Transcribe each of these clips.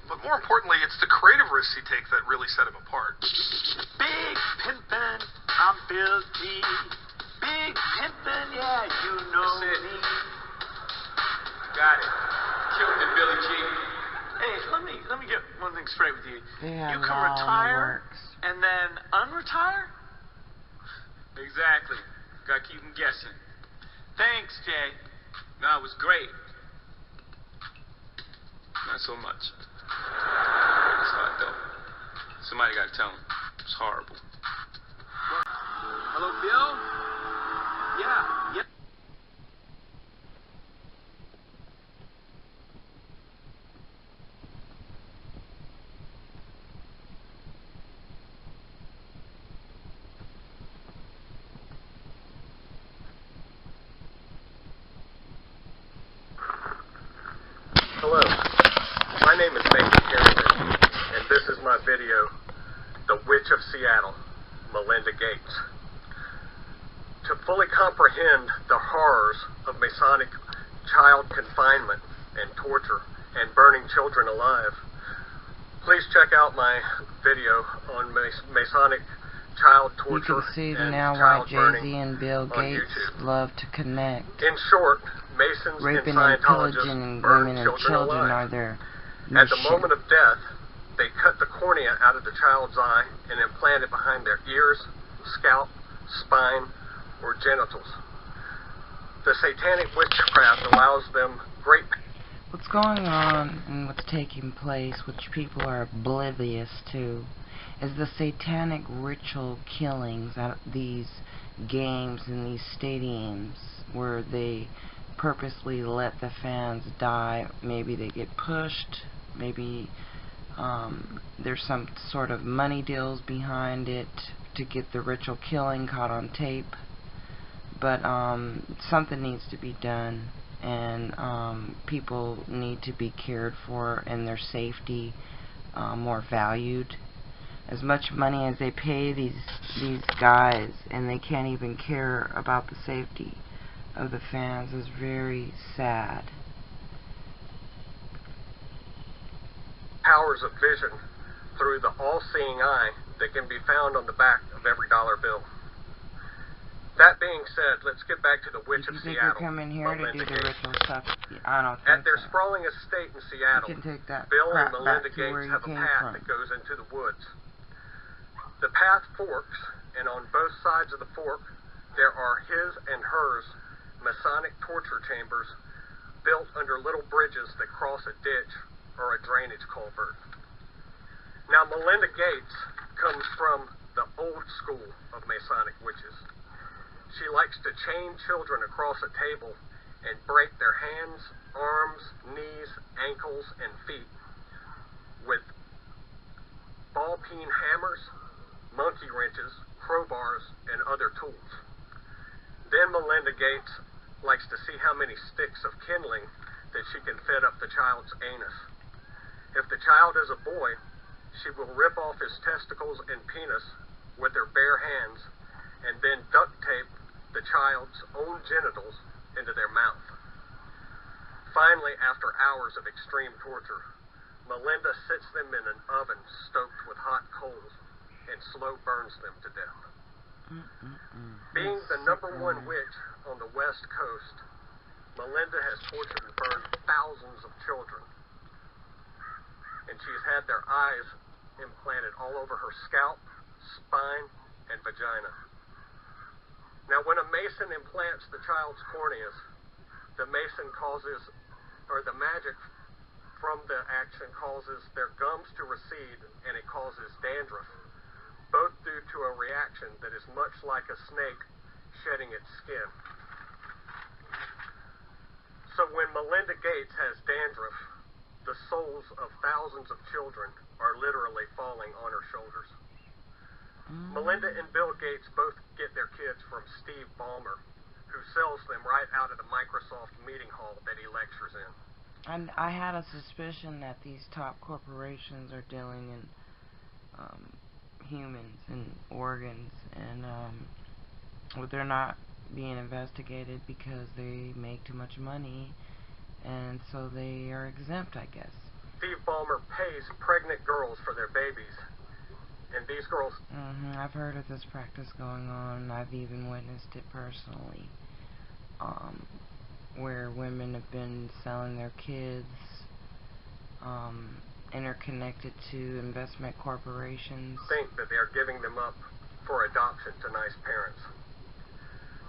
But more importantly, it's the creative risks he takes that really set him apart. Big pimpin', I'm Bill G. Big pimpin', yeah, you know me. Got it. Killed it, Billy G. Hey, let me get one thing straight with you. Yeah, You can retire and then unretire? Exactly. Gotta keep them guessing. Thanks, Jay. No, it was great. Not so much. It's hard, though. Somebody gotta tell him. It's horrible. Hello, Bill? Yeah. Hello, my name is Mason Harrington, and this is my video, The Witch of Seattle, Melinda Gates. To fully comprehend the horrors of Masonic child confinement and torture and burning children alive, please check out my video on Masonic child torture You can see and now why child Jay-Z burning and Bill on Gates YouTube. love to connect. In short, Masons Raping and and Scientologists pillaging burn women and children children alive. are their At the mission. moment of death, they cut the cornea out of the child's eye and implant it behind their ears, scalp, spine, or genitals. The satanic witchcraft allows them great... What's going on and what's taking place, which people are oblivious to, is the satanic ritual killings at these games in these stadiums where they purposely let the fans die. Maybe they get pushed, maybe there's some sort of money deals behind it to get the ritual killing caught on tape. But something needs to be done, and people need to be cared for and their safety more valued. As much money as they pay these guys, and they can't even care about the safety of the fans, is very sad. powers of vision through the all-seeing eye that can be found on the back of every dollar bill. That being said, let's get back to the Witch of You think Seattle. they're coming here to do the Gates. ritual stuff? I don't think At their so. sprawling estate in Seattle, You can take that Bill and crap Melinda back to where Gates you have a came path from. that goes into the woods. The path forks, and on both sides of the fork, there are his and hers Masonic torture chambers built under little bridges that cross a ditch or a drainage culvert. Now, Melinda Gates comes from the old school of Masonic witches. She likes to chain children across a table and break their hands, arms, knees, ankles, and feet with ball-peen hammers, monkey wrenches, crowbars, and other tools. Then Melinda Gates likes to see how many sticks of kindling that she can fit up the child's anus. If the child is a boy, she will rip off his testicles and penis with her bare hands and then duct tape the child's own genitals into their mouth. Finally, after hours of extreme torture, Melinda sits them in an oven stoked with hot coals and slow burns them to death. Being the #1 witch on the West Coast, Melinda has tortured and burned thousands of children, and she's had their eyes implanted all over her scalp, spine, and vagina. Now, when a Mason implants the child's corneas, the Mason causes, or the magic from the action causes their gums to recede, and it causes dandruff, both due to a reaction that is much like a snake shedding its skin. So when Melinda Gates has dandruff, the souls of thousands of children are literally falling on her shoulders. Melinda and Bill Gates both get their kids from Steve Ballmer, who sells them right out of the Microsoft meeting hall that he lectures in. And I had a suspicion that these top corporations are dealing in humans and organs, and they're not being investigated because they make too much money, and so they are exempt, I guess. Steve Ballmer pays pregnant girls for their babies. And these girls... I've heard of this practice going on. I've even witnessed it personally. Where women have been selling their kids, interconnected to investment corporations. Think that they are giving them up for adoption to nice parents.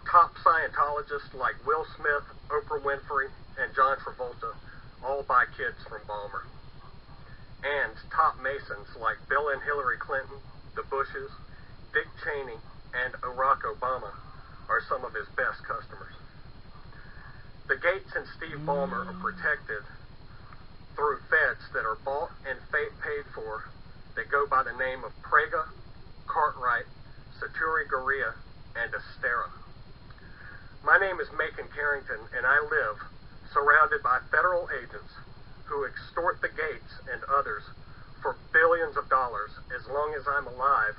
Top Scientologists like Will Smith, Oprah Winfrey, and John Travolta all buy kids from Ballmer. And top Masons like Bill and Hillary Clinton, the Bushes, Dick Cheney, and Barack Obama are some of his best customers. The Gates and Steve Ballmer are protected through feds that are bought and paid for that go by the name of Prega, Cartwright, Saturi Goria, and Astera. My name is Macon Carrington, and I live surrounded by federal agents who extort the Gates and others for billions of dollars as long as I'm alive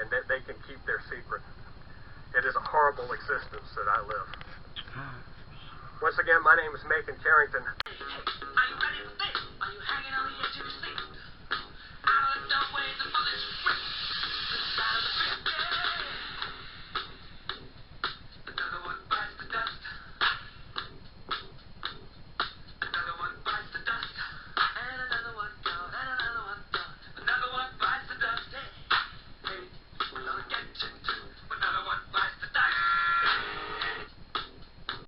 and that they can keep their secret. It is a horrible existence that I live. Once again, my name is Macon Carrington.